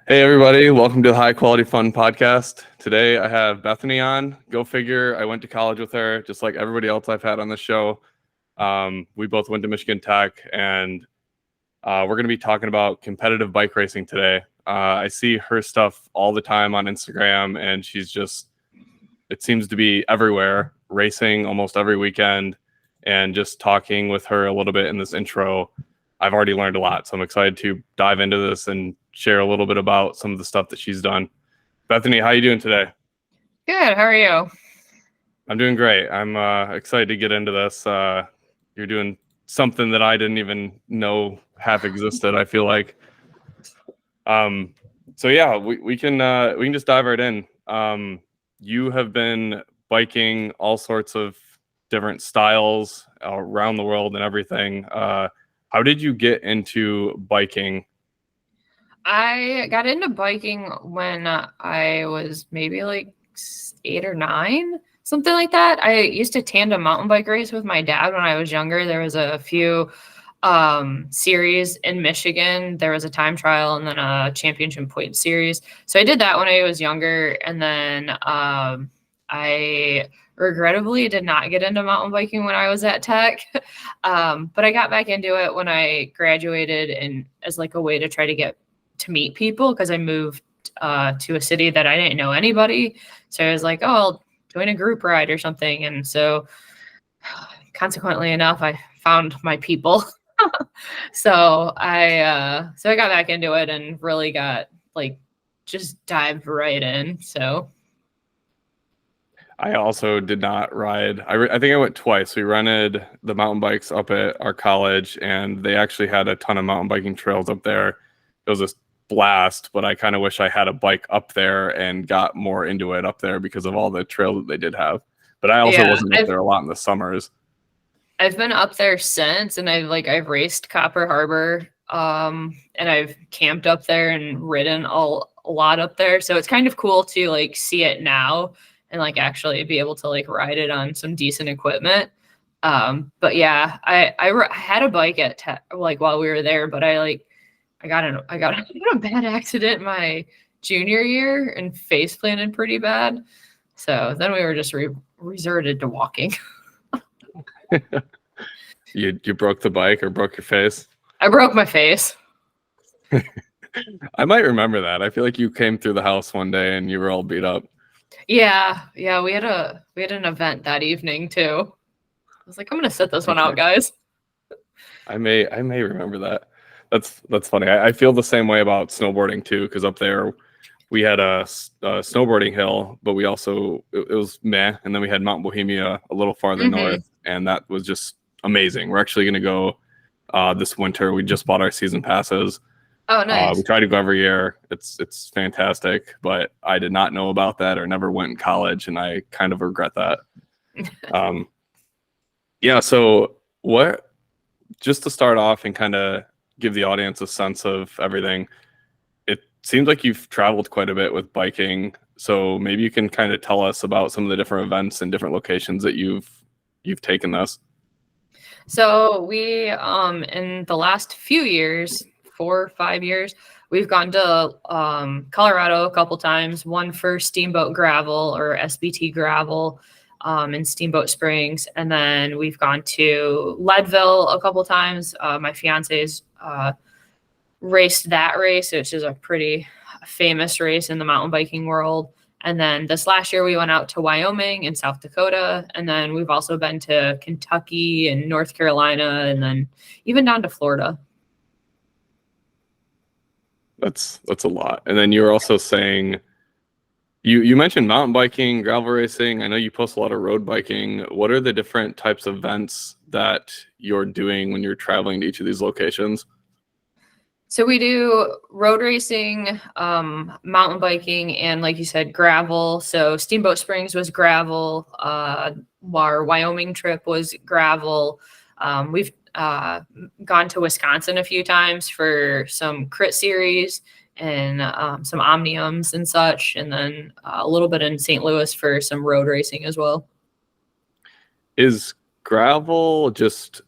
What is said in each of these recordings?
Hey everybody, welcome to the High Quality Fun podcast. Today I have Bethany on. Go figure, I went to college with her, just like everybody else I've had on the show. We both went to Michigan Tech, and we're going to be talking about competitive bike racing today. I see her stuff all the time on Instagram, and it seems to be everywhere, racing almost every weekend. And just talking with her a little bit in this intro, I've already learned a lot. So I'm excited to dive into this and share a little bit about some of the stuff that she's done. Bethany, how are you doing today? Good. How are you? I'm doing great. I'm excited to get into this. You're doing something that I didn't even know half existed, I feel like. So yeah, we can just dive right in. You have been biking all sorts of different styles around the world and everything. How did you get into biking? I got into biking when I was maybe like 8 or 9, something like that. I used to tandem mountain bike race with my dad when I was younger. There was a few series in Michigan. There was a time trial and then a championship point series. So I did that when I was younger. And then I regrettably did not get into mountain biking when I was at Tech. But I got back into it when I graduated, and as like a way to try to get to meet people, because I moved to a city that I didn't know anybody. So I was like, oh, I'll join a group ride or something. And so consequently enough, I found my people. So I got back into it and really got just dived right in. So I also did not ride. I think I went twice. We rented the mountain bikes up at our college, and they actually had a ton of mountain biking trails up there. It was a blast, but I kind of wish I had a bike up there and got more into it up there because of all the trails that they did have. But I also wasn't up there a lot in the summers. I've been up there since, and I've raced Copper Harbor, and I've camped up there and ridden a lot up there. So it's kind of cool to like see it now and like actually be able to like ride it on some decent equipment. But yeah, I had a bike at while we were there, but I got in a bad accident my junior year and face planted pretty bad. So then we were just resorted to walking. You broke the bike or broke your face? I broke my face. I might remember that. I feel like you came through the house one day and you were all beat up. Yeah, we had an event that evening too. I was like, I'm gonna sit this one out, guys. I may remember that. That's funny. I feel the same way about snowboarding too, because up there we had a snowboarding hill, but we also it was meh, and then we had Mount Bohemia a little farther north, and that was just amazing. We're actually going to go this winter. We just bought our season passes. Oh, nice. We try to go every year. It's fantastic, but I did not know about that or never went in college, and I kind of regret that. Yeah. So just to start off and kind of give the audience a sense of everything, it seems like you've traveled quite a bit with biking. So maybe you can kind of tell us about some of the different events and different locations that you've taken this. So we, in the last few years, 4 or 5 years, we've gone to Colorado a couple times, one for Steamboat Gravel or SBT Gravel in Steamboat Springs. And then we've gone to Leadville a couple times. My fiance's raced that race, which is a pretty famous race in the mountain biking world. And then this last year we went out to Wyoming and South Dakota. And then we've also been to Kentucky and North Carolina, and then even down to Florida. That's a lot. And then you were also saying you mentioned mountain biking, gravel racing. I know you post a lot of road biking. What are the different types of events that you're doing when you're traveling to each of these locations? So we do road racing, mountain biking, and like you said, gravel. So Steamboat Springs was gravel. Our Wyoming trip was gravel. We've gone to Wisconsin a few times for some crit series and some omniums and such, and then a little bit in St. Louis for some road racing as well. Is gravel just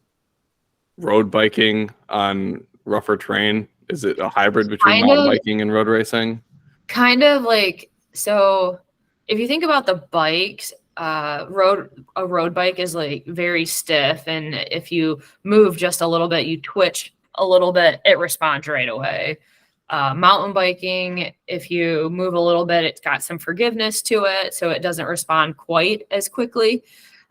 road biking on rougher terrain? Is it a hybrid between Kind mountain of, biking and road racing? kind of like, so if you think about the bikes, a road bike is like very stiff, and if you move just a little bit, you twitch a little bit, it responds right away. Mountain biking, if you move a little bit, it's got some forgiveness to it, so it doesn't respond quite as quickly.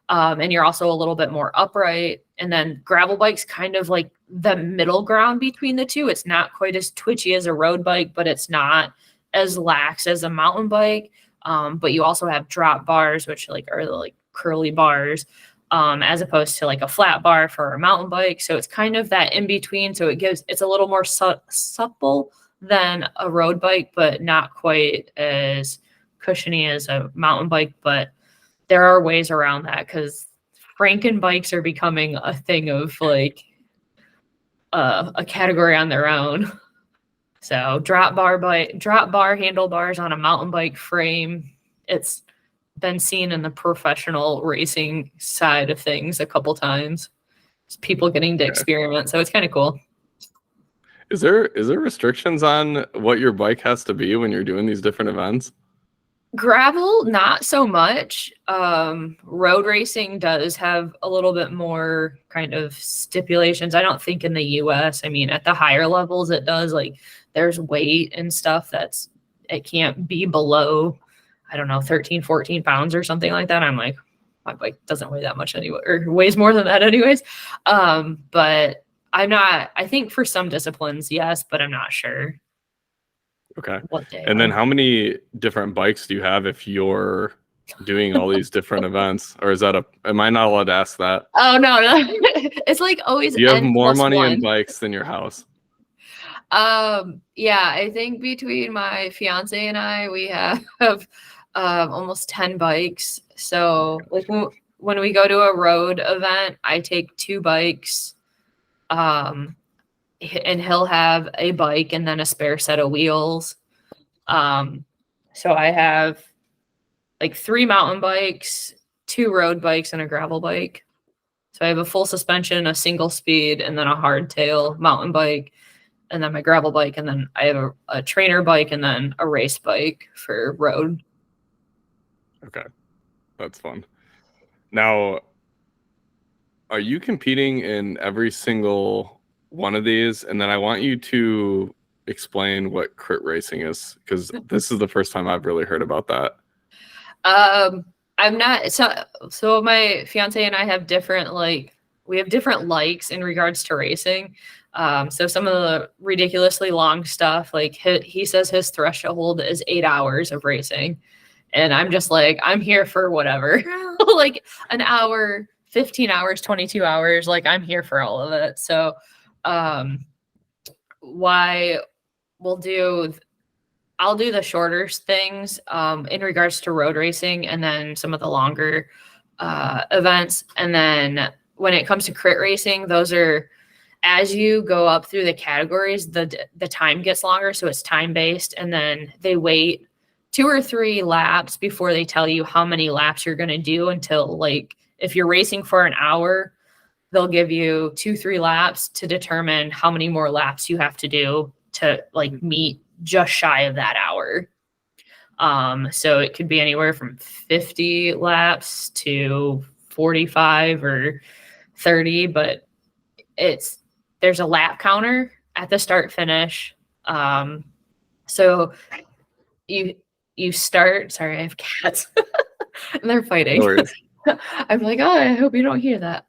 And you're also a little bit more upright. And then gravel bike's kind of like the middle ground between the two. It's not quite as twitchy as a road bike, but it's not as lax as a mountain bike. But you also have drop bars, which like are the like curly bars, as opposed to like a flat bar for a mountain bike. So it's kind of that in between. So it's a little more supple than a road bike, but not quite as cushiony as a mountain bike. But there are ways around that because Franken bikes are becoming a thing of like a category on their own. So drop bar handlebars on a mountain bike frame. It's been seen in the professional racing side of things a couple times. Just people getting to experiment. So it's kind of cool. Is there restrictions on what your bike has to be when you're doing these different events? Gravel, not so much. Road racing does have a little bit more kind of stipulations. I don't think in the US, I mean, at the higher levels, it does. Like there's weight and stuff it can't be below, I don't know, 13, 14 pounds or something like that. I'm like, my bike doesn't weigh that much anyway, or weighs more than that anyways. But I think for some disciplines, yes, but I'm not sure. Okay. And then how many different bikes do you have if you're doing all these different events? Or am I not allowed to ask that? Oh, no. It's like always. Do you have more money in bikes than your house? Yeah, I think between my fiance and I, we have almost 10 bikes. So like when we go to a road event, I take 2 bikes. And he'll have a bike and then a spare set of wheels. So I have like 3 mountain bikes, 2 road bikes, and a gravel bike. So I have a full suspension, a single speed, and then a hardtail mountain bike, and then my gravel bike, and then I have a trainer bike and then a race bike for road. Okay. That's fun. Now, are you competing in every single one of these? And then I want you to explain what crit racing is, because this is the first time I've really heard about that. I'm not so my fiance and I have different likes in regards to racing. So some of the ridiculously long stuff, like he says his threshold is 8 hours of racing, and I'm just like, I'm here for whatever. Like an hour, 15 hours, 22 hours, like I'm here for all of it. So I'll do the shorter things in regards to road racing, and then some of the longer events. And then when it comes to crit racing, those are, as you go up through the categories, the time gets longer, so it's time based, and then they wait 2 or 3 laps before they tell you how many laps you're going to do, until like if you're racing for an hour, they'll give you 2-3 laps to determine how many more laps you have to do to like meet just shy of that hour. So it could be anywhere from 50 laps to 45 or 30, but there's a lap counter at the start finish. So you start, sorry, I have cats and they're fighting. No I'm like, oh, I hope you don't hear that.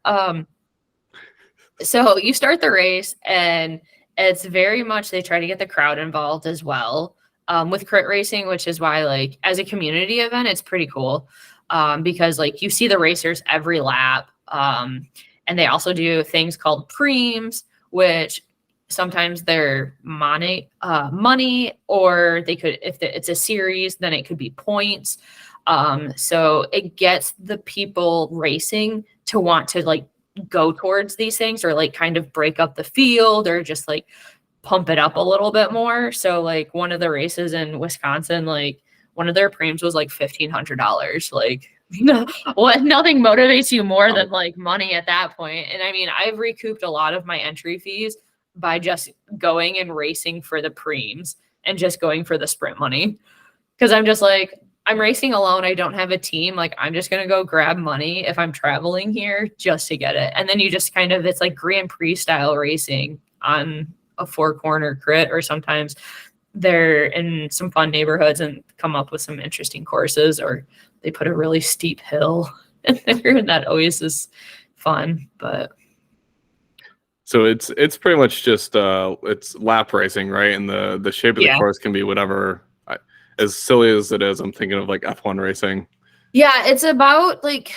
So you start the race, and it's very much, they try to get the crowd involved as well with crit racing, which is why, like, as a community event, it's pretty cool because, like, you see the racers every lap. And they also do things called preems, which sometimes they're money, or they could, if it's a series, then it could be points. So it gets the people racing to want to like go towards these things, or like kind of break up the field, or just like pump it up a little bit more. So like one of the races in Wisconsin, like one of their preems was like $1,500. Like nothing motivates you more than like money at that point. And I mean, I've recouped a lot of my entry fees by just going and racing for the preems and just going for the sprint money. Because I'm just like, I'm racing alone. I don't have a team. Like, I'm just going to go grab money if I'm traveling here just to get it. And then you just kind of, it's like Grand Prix style racing on a 4-corner crit, or sometimes they're in some fun neighborhoods and come up with some interesting courses, or they put a really steep hill in there, and that always is fun. But so it's pretty much just it's lap racing, right? And the shape of the course can be whatever. As silly as it is, I'm thinking of like F1 racing. Yeah, it's about like,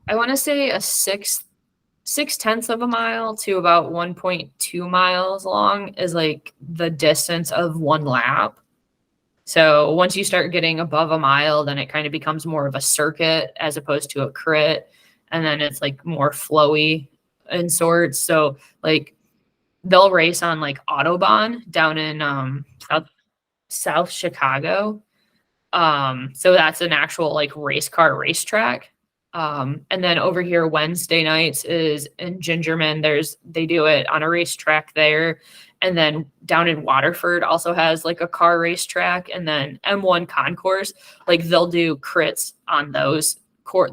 I want to say a 6/10 of a mile to about 1.2 miles long is like the distance of one lap. So once you start getting above a mile, then it kind of becomes more of a circuit as opposed to a crit. And then it's like more flowy in sorts. So like they'll race on like Autobahn down in South Chicago. So that's an actual like race car racetrack. And then over here Wednesday nights is in Gingerman. They do it on a racetrack there. And then down in Waterford also has like a car racetrack. And then M1 Concourse, like they'll do crits on those.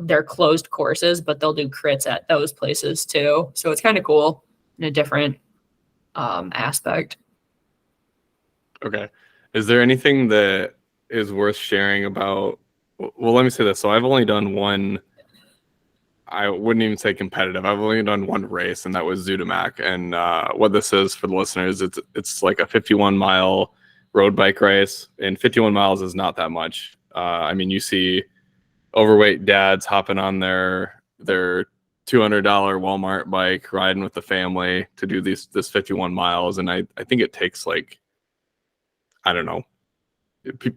They're closed courses, but they'll do crits at those places too. So it's kind of cool in a different aspect. Okay. Is there anything that is worth sharing about? Well, let me say this. So I've only done one. I wouldn't even say competitive. I've only done one race, and that was Zootomac. And what this is for the listeners, it's like a 51-mile road bike race, and 51 miles is not that much. I mean, you see overweight dads hopping on their $200 Walmart bike, riding with the family to do this 51 miles, and I think it takes like, I don't know,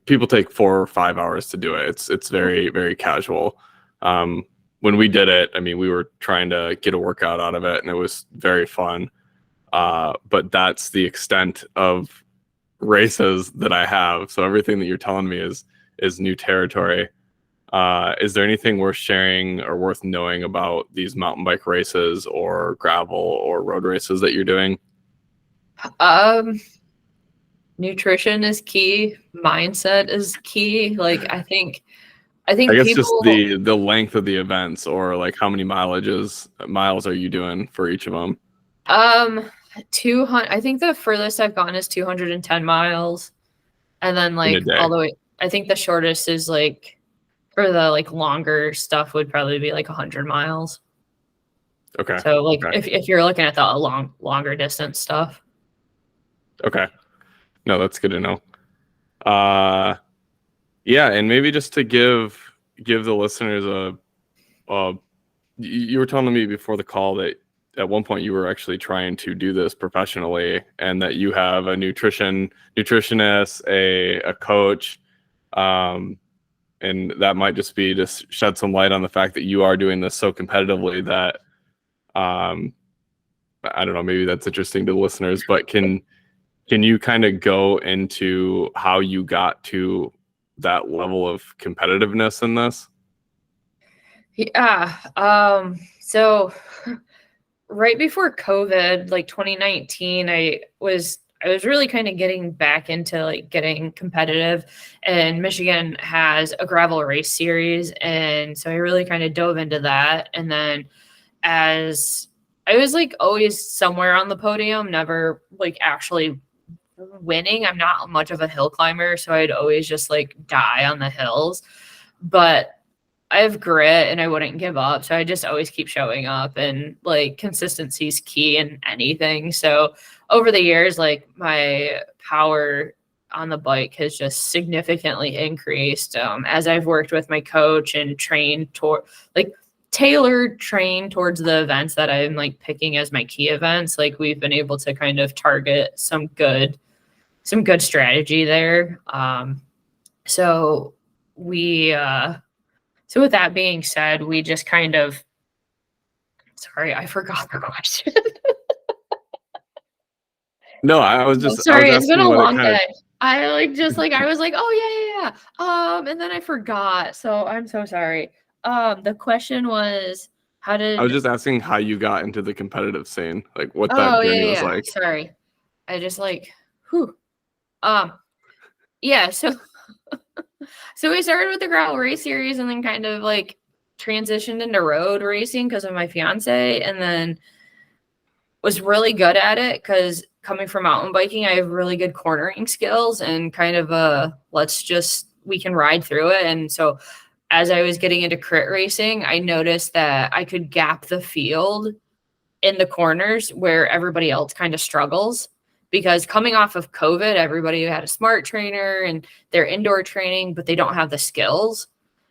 people take 4 or 5 hours to do it. It's very, very casual. When we did it, I mean, we were trying to get a workout out of it, and it was very fun. But that's the extent of races that I have. So everything that you're telling me is new territory. Is there anything worth sharing or worth knowing about these mountain bike races or gravel or road races that you're doing? Nutrition is key. Mindset is key. Like I guess people, just the length of the events, or like how many miles are you doing for each of them? 200. I think the furthest I've gone is 210 miles, and then like all the way. I think the shortest is like, for the like longer stuff would probably be like 100 miles. Okay. So like if you're looking at the longer distance stuff. Okay. No, that's good to know. Yeah, and maybe just to give the listeners you were telling me before the call that at one point you were actually trying to do this professionally, and that you have a nutritionist, a coach, and that might just be just shed some light on the fact that you are doing this so competitively that I don't know, maybe that's interesting to the listeners, but can you kind of go into how you got to that level of competitiveness in this? Yeah. So right before COVID, like 2019, I was really kind of getting back into like getting competitive, and Michigan has a gravel race series. And so I really kind of dove into that. And then as I was like always somewhere on the podium, never like actually winning. I'm not much of a hill climber, so I'd always just like die on the hills, but I have grit and I wouldn't give up. So I just always keep showing up, and like consistency is key in anything. So over the years, like my power on the bike has just significantly increased as I've worked with my coach and trained tailored train towards the events that I'm like picking as my key events. Like we've been able to kind of target some good strategy there. So with that being said, we just kind of, sorry, I forgot the question. No, I was just sorry. It's been a long day. I was like, oh yeah. And then I forgot. So I'm so sorry. The question was, I was just asking how you got into the competitive scene, like what that journey was like. Sorry. I just like, whew. Yeah, so we started with the gravel race series and then kind of like transitioned into road racing because of my fiance, and then was really good at it because coming from mountain biking, I have really good cornering skills and kind of we can ride through it. And so as I was getting into crit racing, I noticed that I could gap the field in the corners where everybody else kind of struggles, because coming off of COVID, everybody had a smart trainer and they're indoor training, but they don't have the skills.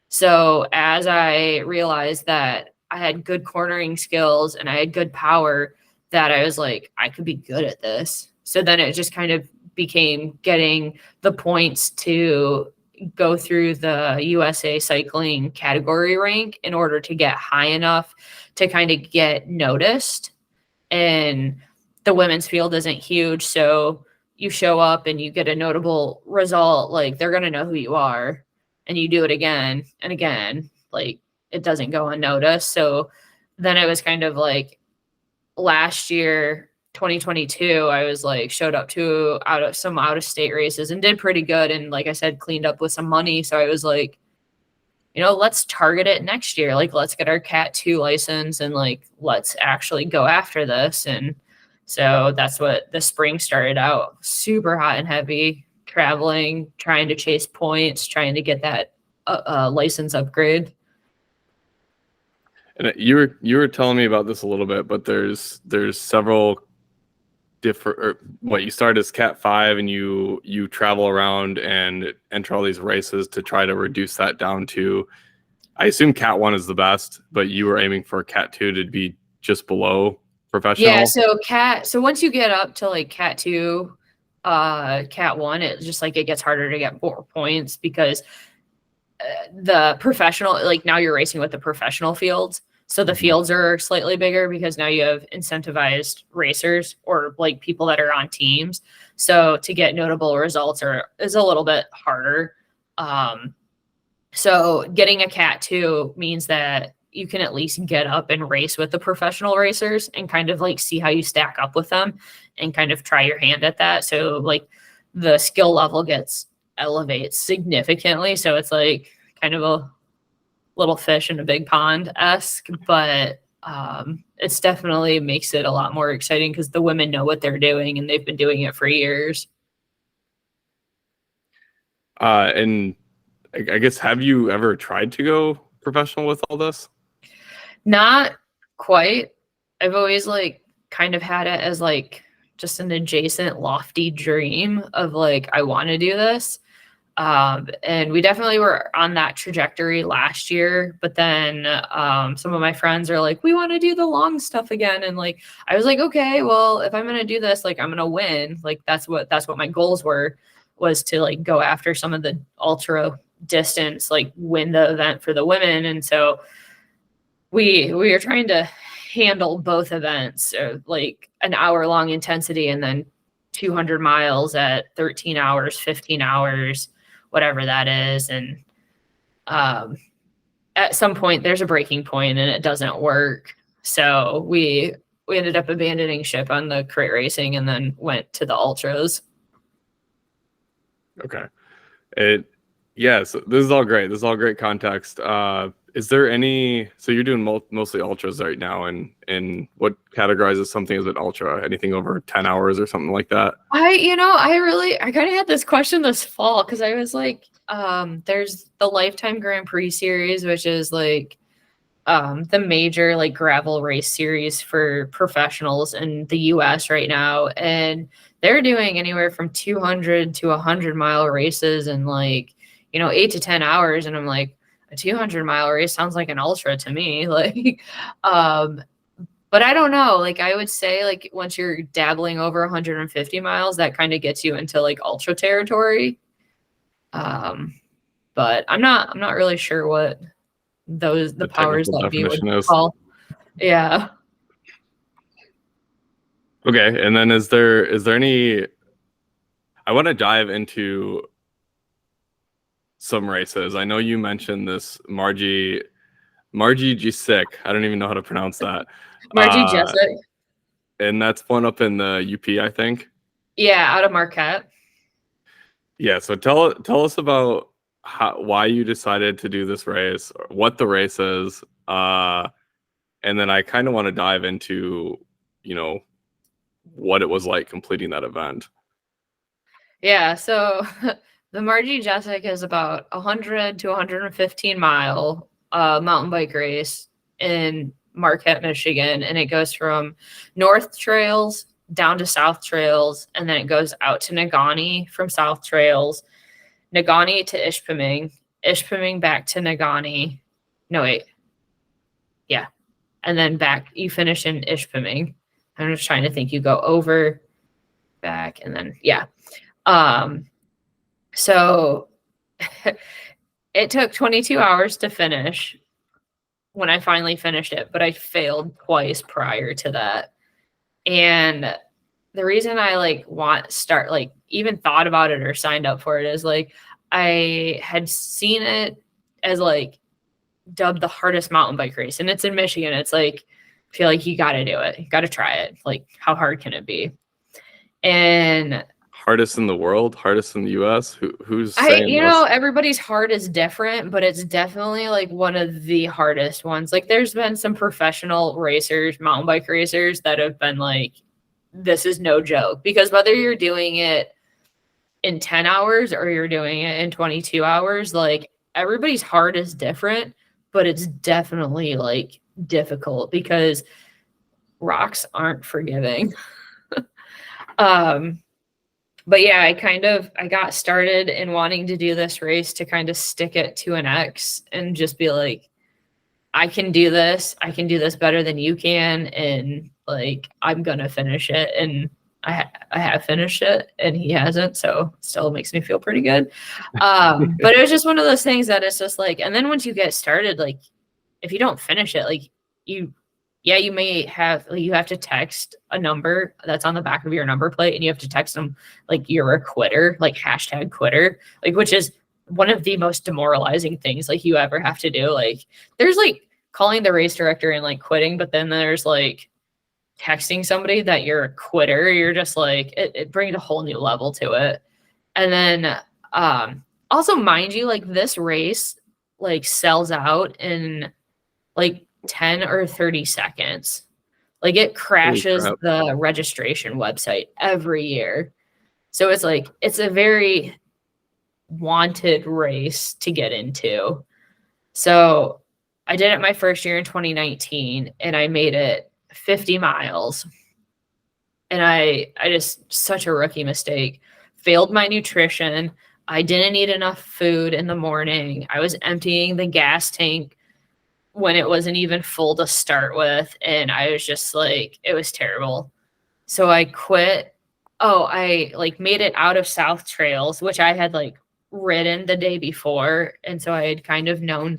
So as I realized that I had good cornering skills and I had good power, that I was like, I could be good at this. So then it just kind of became getting the points to go through the USA cycling category rank in order to get high enough to kind of get noticed. And the women's field isn't huge, so you show up and you get a notable result, like they're going to know who you are, and you do it again and again, like it doesn't go unnoticed. So then it was kind of like last year, 2022, I was like showed up to out of state races and did pretty good, and like I said, cleaned up with some money. So I was like, let's target it next year. Like, let's get our Cat 2 license and like, let's actually go after this. And so that's what the spring started out, super hot and heavy, traveling, trying to chase points, trying to get that license upgrade. And you were telling me about this a little bit, but there's several different, or what, you start as Cat 5 and you travel around and enter all these races to try to reduce that down to, I assume Cat 1 is the best, but you were aiming for Cat 2 to be just below professional. Yeah, so once you get up to like Cat 2, Cat 1, it just like it gets harder to get more points because the professional, like now you're racing with the professional fields. So the fields are slightly bigger because now you have incentivized racers or like people that are on teams. So to get notable results is a little bit harder. So getting a Cat 2 means that you can at least get up and race with the professional racers and kind of like see how you stack up with them and kind of try your hand at that. So like the skill level elevates significantly. So it's like kind of a little fish in a big pond-esque, but it's definitely makes it a lot more exciting because the women know what they're doing and they've been doing it for years. And I guess, have you ever tried to go professional with all this? Not quite. I've always like kind of had it as like just an adjacent lofty dream of like, I want to do this. And we definitely were on that trajectory last year, but then some of my friends are like, we want to do the long stuff again. And like, I was like, okay, well, if I'm going to do this, like, I'm going to win. Like, that's what my goals was to like go after some of the ultra distance, like win the event for the women. And so we are trying to handle both events, like an hour-long intensity and then 200 miles at 13 hours, 15 hours, whatever that is. And at some point there's a breaking point and it doesn't work. So we ended up abandoning ship on the crit racing and then went to the ultras. Okay. Yes, this is all great. This is all great context. Is there any, so you're doing mostly ultras right now, and what categorizes something as an ultra? Anything over 10 hours or something like that? I kind of had this question this fall because I was like, there's the Lifetime Grand Prix series, which is like the major like gravel race series for professionals in the US right now. And they're doing anywhere from 200 to 100-mile races in like, 8 to 10 hours. And I'm like, a 200-mile race sounds like an ultra to me. Like, but I don't know. Like, I would say like once you're dabbling over 150 miles, that kind of gets you into like ultra territory. But I'm not really sure what the powers that be would call. Yeah. Okay. And then is there any, I want to dive into some races. I know you mentioned this Marji Gesick. I don't even know how to pronounce that. Marji Gesick. And that's one up in the UP, I think. Yeah, out of Marquette. Yeah, so tell us about why you decided to do this race, what the race is, and then I kind of want to dive into, you know, what it was like completing that event. Yeah, so the Marji Gesick is about 100 to 115-mile mountain bike race in Marquette, Michigan, and it goes from North Trails down to South Trails, and then it goes out to Negaunee from South Trails, Negaunee to Ishpeming, Ishpeming back to Negaunee. No, wait. Yeah. And then back, you finish in Ishpeming. I'm just trying to think. You go over, back, and then, yeah. So it took 22 hours to finish when I finally finished it, but I failed twice prior to that. And the reason I even thought about it or signed up for it is like I had seen it as like dubbed the hardest mountain bike race, and it's in Michigan. It's like, I feel like you got to do it. You got to try it. Like, how hard can it be? And Hardest in the world, hardest in the US. Who's saying this? Everybody's heart is different, but it's definitely like one of the hardest ones. Like, there's been some professional racers, mountain bike racers, that have been like, this is no joke, because whether you're doing it in 10 hours or you're doing it in 22 hours, like, everybody's heart is different, but it's definitely like difficult because rocks aren't forgiving. But yeah, I got started in wanting to do this race to kind of stick it to an X and just be like, I can do this. I can do this better than you can. And like, I'm going to finish it. And I have finished it and he hasn't. So still makes me feel pretty good. But it was just one of those things that it's just like, and then once you get started, like, if you don't finish it, like you may have, like, you have to text a number that's on the back of your number plate, and you have to text them like you're a quitter, like hashtag quitter, like, which is one of the most demoralizing things like you ever have to do. Like, there's like calling the race director and like quitting, but then there's like texting somebody that you're a quitter. You're just like, it brings a whole new level to it. And then also, mind you, like, this race like sells out in like 10 or 30 seconds. Like, it crashes the registration website every year. So it's like, it's a very wanted race to get into. So I did it my first year in 2019, and I made it 50 miles. And I just, such a rookie mistake, failed my nutrition. I didn't eat enough food in the morning. I was emptying the gas tank when it wasn't even full to start with. And I was just like, it was terrible. So I quit. Oh, I like made it out of South Trails, which I had like ridden the day before. And so I had kind of known,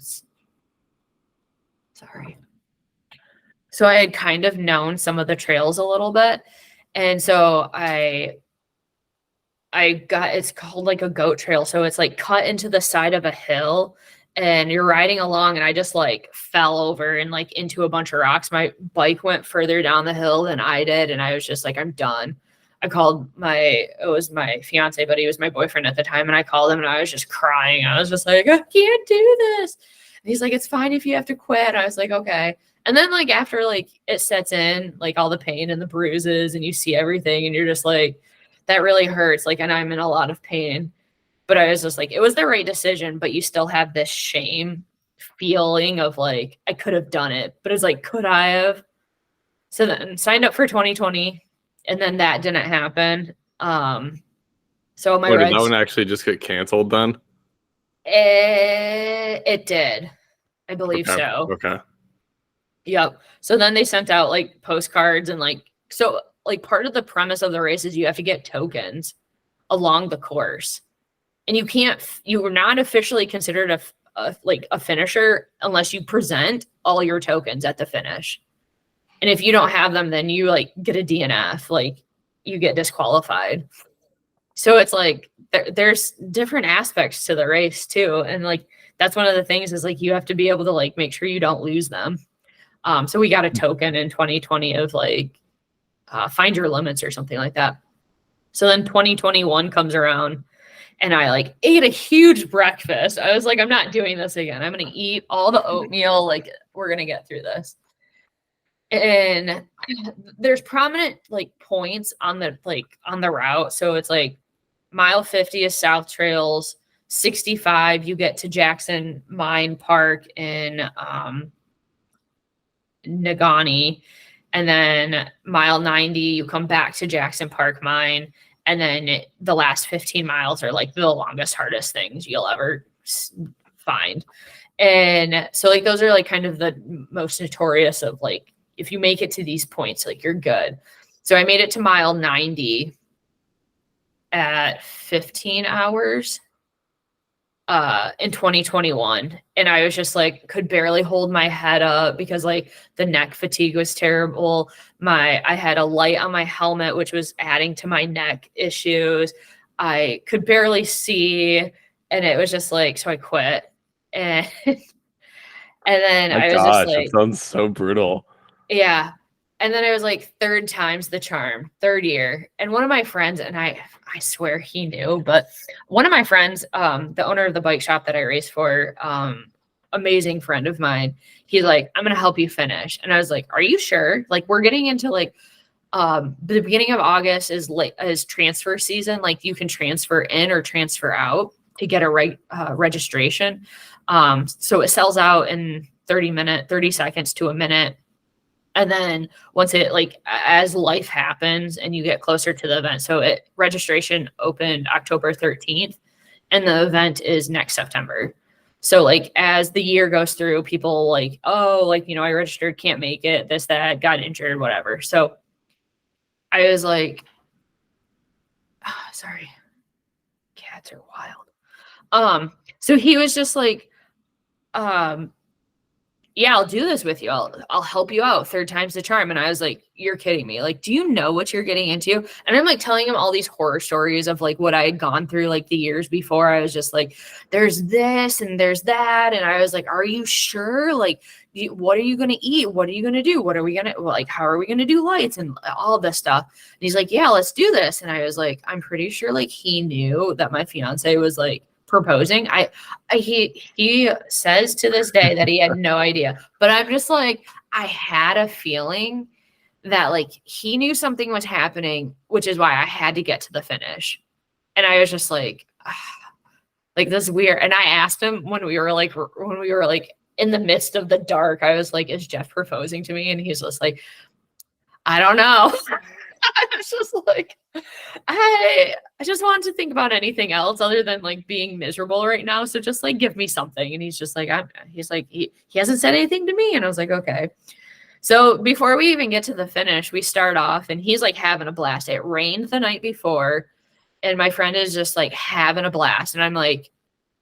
So I had kind of known some of the trails a little bit. And so I got, it's called like a goat trail. So it's like cut into the side of a hill, and you're riding along, and I just like fell over and like into a bunch of rocks. My bike went further down the hill than I did. And I was just like, I'm done. I called it was my fiance, but he was my boyfriend at the time. And I called him, and I was just crying. I was just like, I can't do this. And he's like, it's fine if you have to quit. I was like, okay. And then like, after like it sets in, like all the pain and the bruises, and you see everything, and you're just like, that really hurts. Like, and I'm in a lot of pain. But I was just like, it was the right decision, but you still have this shame feeling of like, I could have done it, but it's like, could I have? So then signed up for 2020, and then that didn't happen. So my did that one actually just get canceled then? It did. I believe so. Okay. Yep. So then they sent out like postcards, and like, so like part of the premise of the race is you have to get tokens along the course. And you were not officially considered a finisher unless you present all your tokens at the finish. And if you don't have them, then you like get a DNF, like you get disqualified. So it's like, there's different aspects to the race too. And like, that's one of the things is like, you have to be able to like, make sure you don't lose them. So we got a token in 2020 of like, find your limits or something like that. So then 2021 comes around and I like ate a huge breakfast. I was like, I'm not doing this again. I'm going to eat all the oatmeal. Like, we're going to get through this. And there's prominent like points on the route. So it's like mile 50 is South Trails, 65 you get to Jackson Mine Park in Negaunee, and then mile 90 you come back to Jackson Park Mine, and then the last 15 miles are like the longest, hardest things you'll ever find. And so like those are like kind of the most notorious of like, if you make it to these points, like you're good. So I made it to mile 90 at 15 hours in 2021. And I was just like, could barely hold my head up because like the neck fatigue was terrible. I had a light on my helmet, which was adding to my neck issues. I could barely see. And it was just like, so I quit. And then I was just like, that sounds so brutal. Yeah. And then I was like, third time's the charm, third year. And one of my friends, and I swear he knew, but one of my friends, the owner of the bike shop that I race for, amazing friend of mine, he's like, I'm going to help you finish. And I was like, are you sure? Like, we're getting into like, the beginning of August is transfer season. Like you can transfer in or transfer out to get a registration. So it sells out in 30 seconds to a minute. And then once it like, as life happens and you get closer to the event, so registration opened October 13th and the event is next September. So like, as the year goes through, people like, oh, like, you know, I registered, can't make it, this, that, got injured, whatever. So I was like, oh, sorry, cats are wild. So he was just like, yeah, I'll do this with you. I'll help you out. Third time's the charm. And I was like, you're kidding me. Like, do you know what you're getting into? And I'm like telling him all these horror stories of like what I had gone through like the years before. I was just like, there's this and there's that. And I was like, are you sure? Like, what are you going to eat? What are you going to do? What are we going to, like, how are we going to do lights and all of this stuff? And he's like, yeah, let's do this. And I was like, I'm pretty sure like he knew that my fiance was like proposing. He says to this day that he had no idea, but I'm just like, I had a feeling that like he knew something was happening, which is why I had to get to the finish. And I was just like this is weird. And I asked him when we were like in the midst of the dark, I was like, is Jeff proposing to me? And he's just like, I don't know. I was just like, I just wanted to think about anything else other than like being miserable right now. So just like give me something. And he's just like, he hasn't said anything to me. And I was like, okay. So before we even get to the finish, we start off and he's like having a blast. It rained the night before and my friend is just like having a blast. And I'm like,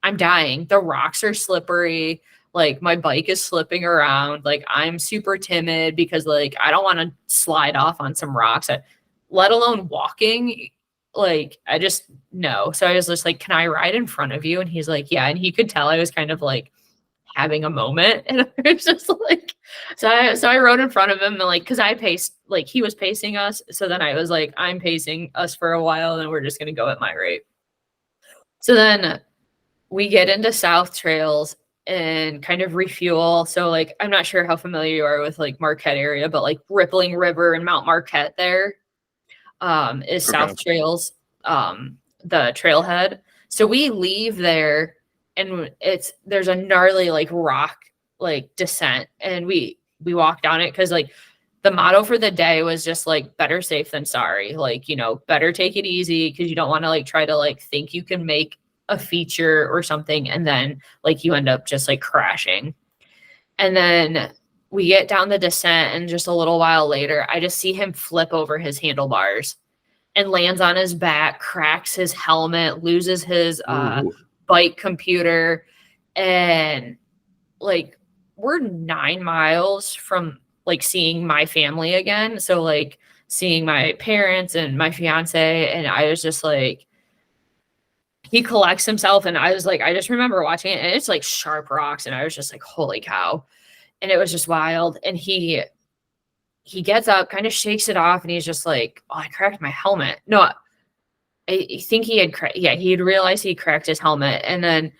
I'm dying. The rocks are slippery. Like my bike is slipping around. Like I'm super timid because like I don't want to slide off on some rocks, let alone walking. Like I just no. So I was just like, can I ride in front of you? And he's like, yeah. And he could tell I was kind of like having a moment. And I was just like, so I rode in front of him and like, cause I paced, like he was pacing us. So then I was like, I'm pacing us for a while and we're just going to go at my rate. So then we get into South Trails and kind of refuel. So like, I'm not sure how familiar you are with like Marquette area, but like Rippling River and Mount Marquette there is okay. South Trails, the trailhead. So we leave there and there's a gnarly like rock, like descent. And we walk down it. Cause like the motto for the day was just like better safe than sorry. Like, you know, better take it easy. Cause you don't want to like try to like think you can make a feature or something and then like you end up just like crashing. And then we get down the descent and just a little while later I just see him flip over his handlebars and lands on his back, cracks his helmet, loses his bike computer, and like we're 9 miles from like seeing my family again, so like seeing my parents and my fiance. And I was just like, he collects himself and I was like, I just remember watching it and it's like sharp rocks and I was just like, holy cow. And it was just wild. And he gets up, kind of shakes it off and he's just like, oh, I cracked my helmet. No, I think he had realized he cracked his helmet, and then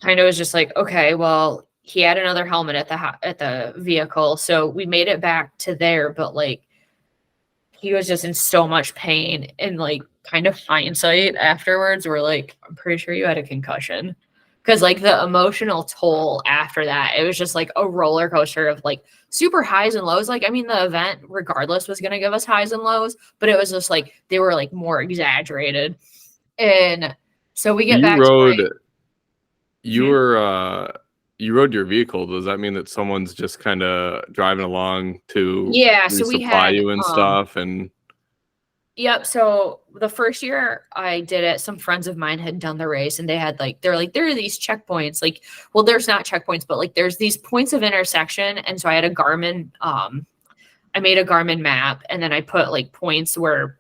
kind of was just like, okay, well, he had another helmet at the vehicle, so we made it back to there, but like he was just in so much pain, and like kind of hindsight afterwards, we're like, I'm pretty sure you had a concussion. Because like the emotional toll after that, it was just like a roller coaster of like super highs and lows. Like, I mean, the event regardless was going to give us highs and lows, but it was just like they were like more exaggerated. And so we get You back to rode, my, you were, you rode your vehicle. Does that mean that someone's just kind of driving along to yeah, so we resupply had you and stuff? And yep. So the first year I did it, some friends of mine had done the race, and they're like, there are these checkpoints. Like, well, there's not checkpoints, but like there's these points of intersection. And so I had a Garmin, I made a Garmin map, and then I put like points where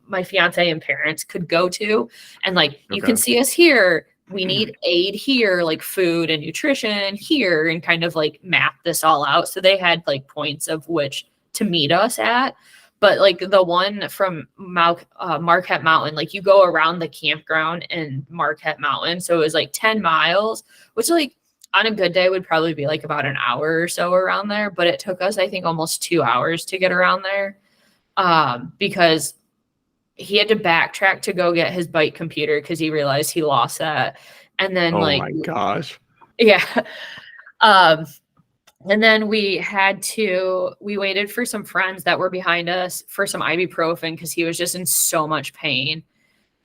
my fiance and parents could go to. And like, you can see us here. We need aid here, like food and nutrition here, and kind of like map this all out. So they had like points of which to meet us at. But like the one from Marquette Mountain, like you go around the campground in Marquette Mountain. So it was like 10 miles, which like on a good day would probably be like about an hour or so around there. But it took us, I think, almost 2 hours to get around there because he had to backtrack to go get his bike computer because he realized he lost that. And then oh like, my gosh. yeah. And then we waited for some friends that were behind us for some ibuprofen because he was just in so much pain.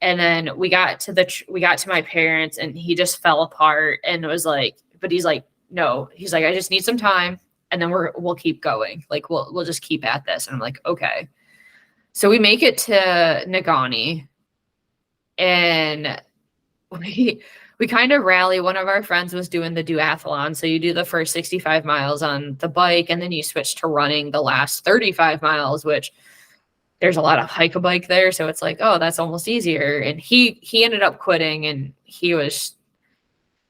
And then we got to my parents, and he just fell apart and was like, but he's like, no, he's like, I just need some time, and then we'll keep going. Like we'll just keep at this. And I'm like, okay. So we make it to Nagani, and we kind of rally. One of our friends was doing the duathlon. So you do the first 65 miles on the bike, and then you switch to running the last 35 miles, which there's a lot of hike a bike there. So it's like, oh, that's almost easier. And he ended up quitting, and he was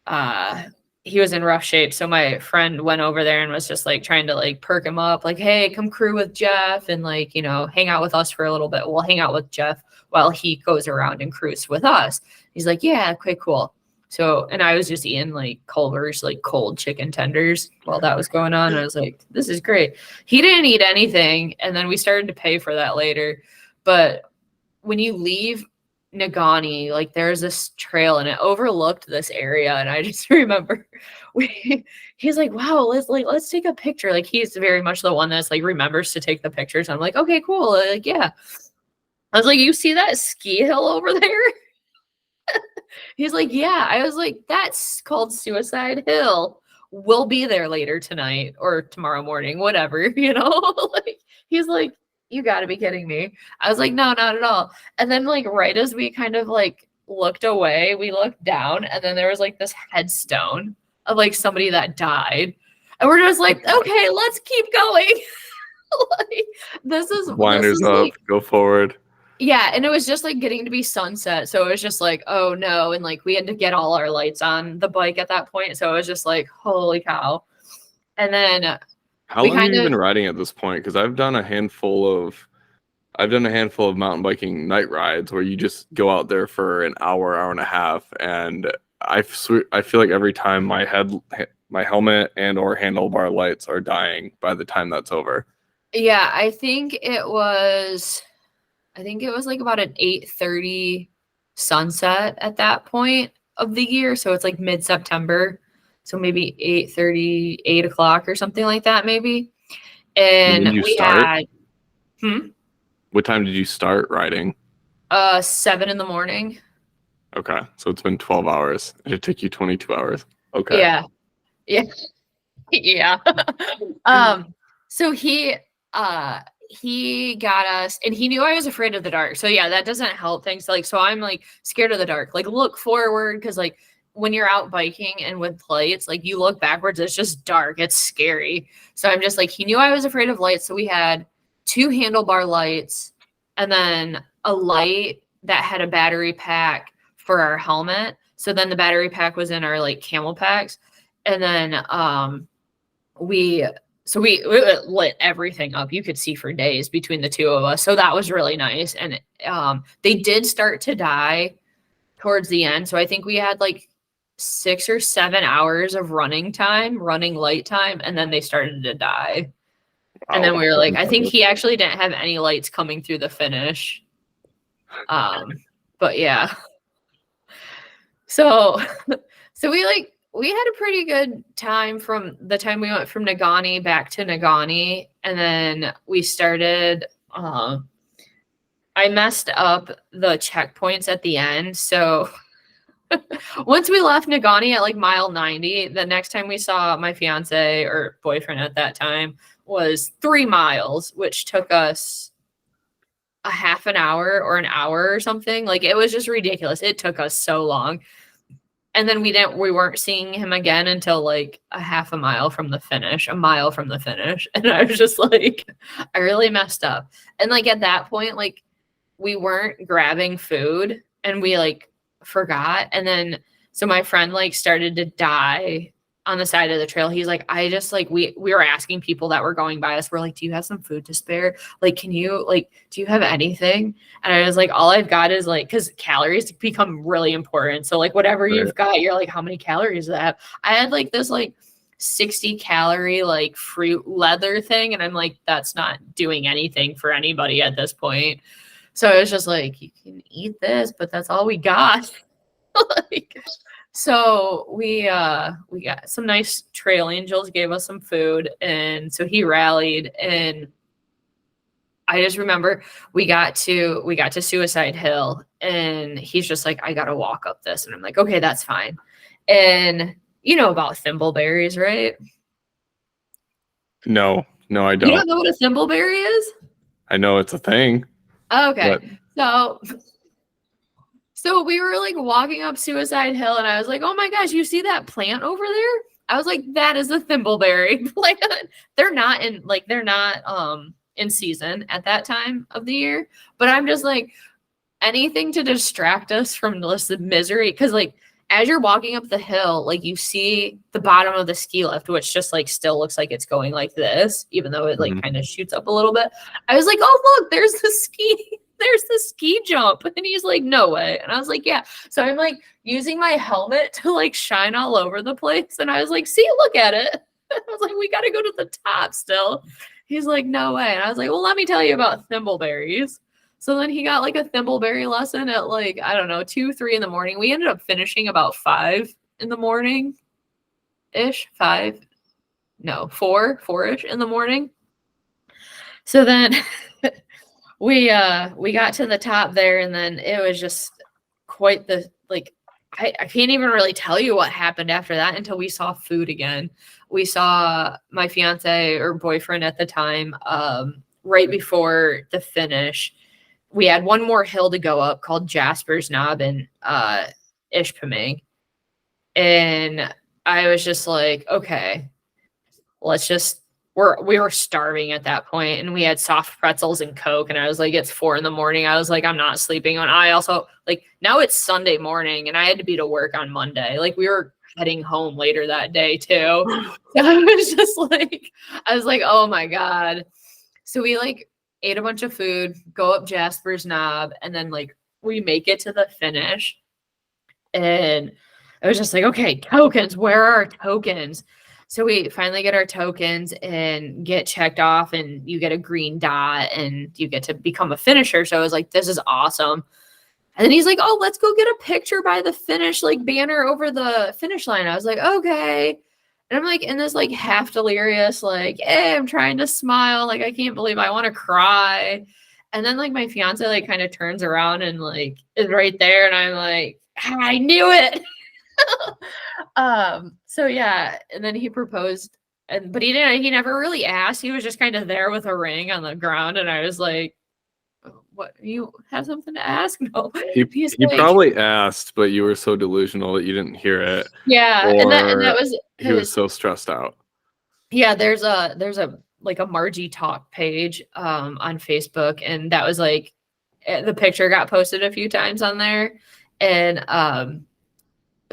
in rough shape. So my friend went over there and was just like trying to like perk him up, like, hey, come crew with Jeff and like, you know, hang out with us for a little bit. We'll hang out with Jeff while he goes around and crews with us. He's like, yeah, okay, cool. So, and I was just eating like Culver's, like cold chicken tenders while that was going on. I was like, this is great. He didn't eat anything. And then we started to pay for that later. But when you leave Nagani, like there's this trail and it overlooked this area. And I just remember he's like, wow, let's take a picture. Like he's very much the one that's like remembers to take the pictures. I'm like, okay, cool. Like, yeah. I was like, you see that ski hill over there? He's like, yeah. I was like, that's called Suicide Hill. We'll be there later tonight or tomorrow morning, whatever, you know? Like, he's like, you gotta be kidding me. I was like, no, not at all. And then like right as we kind of like looked away, we looked down, and then there was like this headstone of like somebody that died. And we're just like, okay, let's keep going. Like, Blinders up, like, go forward. yeah, and it was just like getting to be sunset. So it was just like, oh no. And like we had to get all our lights on the bike at that point. So it was just like, holy cow. And then how long have you been riding at this point? Because I've done a handful of mountain biking night rides where you just go out there for an hour and a half, and I feel like every time my helmet and or handlebar lights are dying by the time that's over. Yeah, I think it was like about an 8:30 sunset at that point of the year. So it's like mid-September. So maybe 8:30, 8 o'clock or something like that, maybe. And did you we start? had What time did you start riding? 7 in the morning. Okay. So it's been 12 hours. It took you 22 hours. Okay. Yeah. Yeah. Yeah. So he got us, and he knew I was afraid of the dark. So yeah, that doesn't help things. Like, so I'm like scared of the dark. Like look forward, because like when you're out biking and with lights, like you look backwards, it's just dark. It's scary. So I'm just like, he knew I was afraid of lights. So we had 2 handlebar lights and then a light that had a battery pack for our helmet. So then the battery pack was in our like camel packs. And then we so we lit everything up. You could see for days between the two of us. So that was really nice. And they did start to die towards the end. So I think we had like 6 or 7 hours of running light time, and then they started to die. And then we were like, I think he actually didn't have any lights coming through the finish. But yeah. So we had a pretty good time from the time we went from Negaunee back to Negaunee. And then we started, I messed up the checkpoints at the end. So once we left Negaunee at like mile 90, the next time we saw my fiance or boyfriend at that time was 3 miles, which took us a half an hour or an hour or something. Like, it was just ridiculous. It took us so long. And then we weren't seeing him again until like a mile from the finish. And I was just like, I really messed up. And like at that point, like we weren't grabbing food and we like forgot. And then so my friend like started to die on the side of the trail. He's like, I just like, we were asking people that were going by us. We're like, do you have some food to spare? Like, do you have anything? And I was like, all I've got is like, cause calories become really important. So like whatever you've got, you're like, how many calories do I have? I had like this like 60 calorie like fruit leather thing. And I'm like, that's not doing anything for anybody at this point. So I was just like, you can eat this, but that's all we got. Like, so we got some nice trail angels, gave us some food, and so he rallied. And I just remember we got to Suicide Hill, and he's just like, I gotta walk up this, and I'm like, okay, that's fine. And you know about thimbleberries, right? No, I don't. You don't know what a thimbleberry is? I know it's a thing. Okay, So we were like walking up Suicide Hill, and I was like, oh my gosh, you see that plant over there? I was like, that is a thimbleberry plant. They're not in season at that time of the year. But I'm just like, anything to distract us from this misery. Cause like as you're walking up the hill, like you see the bottom of the ski lift, which just like still looks like it's going like this, even though it like kind of shoots up a little bit. I was like, oh look, there's the ski jump. And he's like, no way. And I was like, yeah. So I'm like using my helmet to like shine all over the place. And I was like, see, look at it. I was like, we got to go to the top still. He's like, no way. And I was like, well, let me tell you about thimbleberries. So then he got like a thimbleberry lesson at like, I don't know, 2, 3 in the morning. We ended up finishing about 5 in the morning ish, 4-ish in the morning. So then we got to the top there, and then it was just quite the, like, I can't even really tell you what happened after that until we saw food again. We saw my fiance or boyfriend at the time, right before the finish. We had one more hill to go up called Jasper's Knob in Ishpeming. And I was just like, okay, let's just, we were starving at that point, and we had soft pretzels and Coke. And I was like, it's 4 in the morning. I was like, I'm not sleeping on. I also like, now it's Sunday morning and I had to be to work on Monday. Like we were heading home later that day too. So I was like, oh my God. So we like ate a bunch of food, go up Jasper's Knob, and then like we make it to the finish. And I was just like, okay, tokens, where are our tokens? So we finally get our tokens and get checked off, and you get a green dot and you get to become a finisher. So I was like, this is awesome. And then he's like, oh, let's go get a picture by the finish, like banner over the finish line. I was like, okay. And I'm like in this like half delirious, like, hey, I'm trying to smile. Like, I can't believe I want to cry. And then like my fiance like kind of turns around and like is right there. And I'm like, I knew it. So yeah. And then he proposed, but he never really asked. He was just kind of there with a ring on the ground. And I was like, what, you have something to ask? No. He like, probably asked, but you were so delusional that you didn't hear it. Yeah. And that was, he was so stressed out. Yeah. There's a like a Marji talk page, on Facebook. And that was like, the picture got posted a few times on there. And,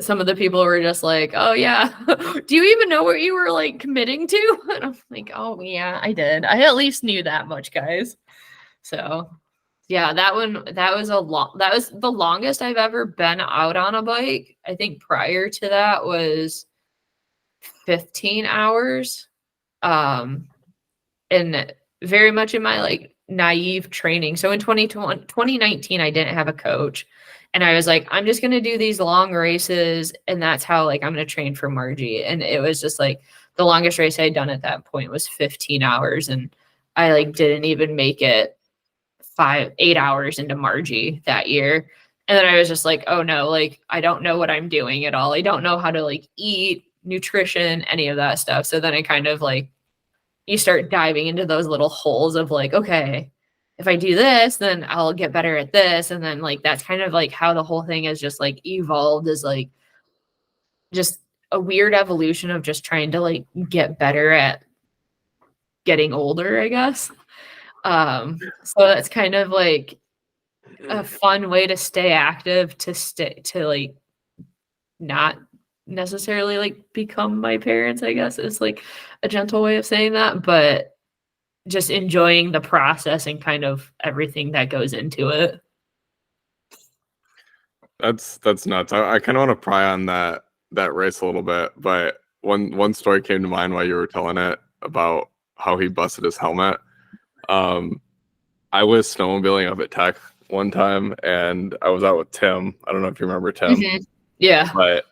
some of the people were just like, oh yeah, do you even know what you were like committing to? And I'm like, oh yeah, I did. I at least knew that much, guys. So yeah, that was the longest I've ever been out on a bike. I think prior to that was 15 hours. And very much in my like naive training. So in 2019, I didn't have a coach. And I was like, I'm just going to do these long races. And that's how like I'm going to train for Marji. And it was just like the longest race I'd done at that point was 15 hours. And I like didn't even make it 8 hours into Marji that year. And then I was just like, oh no, like I don't know what I'm doing at all. I don't know how to like eat, nutrition, any of that stuff. So then I kind of like, you start diving into those little holes of like, okay, if I do this, then I'll get better at this. And then like, that's kind of like how the whole thing has just like evolved, is like just a weird evolution of just trying to like get better at getting older, I guess. So that's kind of like a fun way to stay active, to like not necessarily like become my parents, I guess is like a gentle way of saying that, but just enjoying the process and kind of everything that goes into it. That's nuts. I kind of want to pry on that race a little bit, but one story came to mind while you were telling it about how he busted his helmet. I was snowmobiling up at Tech one time, and I was out with Tim. I don't know if you remember Tim. Mm-hmm. Yeah. But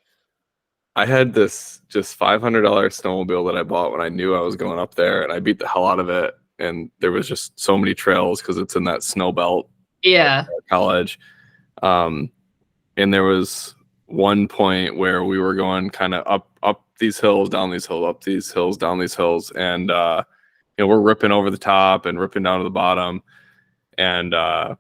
I had this just $500 snowmobile that I bought when I knew I was going up there, and I beat the hell out of it. And there was just so many trails because it's in that snow belt. Yeah. College. And there was one point where we were going kind of up these hills, down these hills, up these hills, down these hills. And, we're ripping over the top and ripping down to the bottom. And I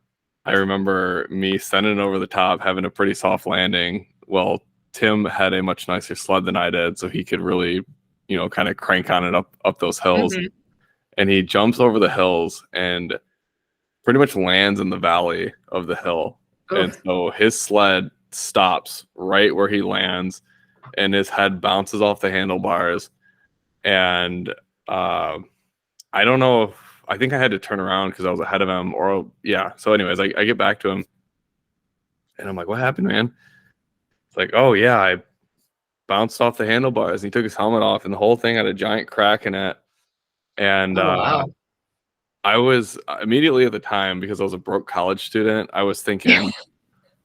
remember me sending over the top, having a pretty soft landing. Well, Tim had a much nicer sled than I did, so he could really, kind of crank on it up those hills. Mm-hmm. And he jumps over the hills and pretty much lands in the valley of the hill. Oof. And so his sled stops right where he lands, and his head bounces off the handlebars. And I don't know if, I think I had to turn around because I was ahead of him, or yeah. So anyways, I get back to him and I'm like, what happened, man? It's like, oh yeah, I bounced off the handlebars. And he took his helmet off, and the whole thing had a giant crack in it. And wow. I was immediately at the time, because I was a broke college student, I was thinking,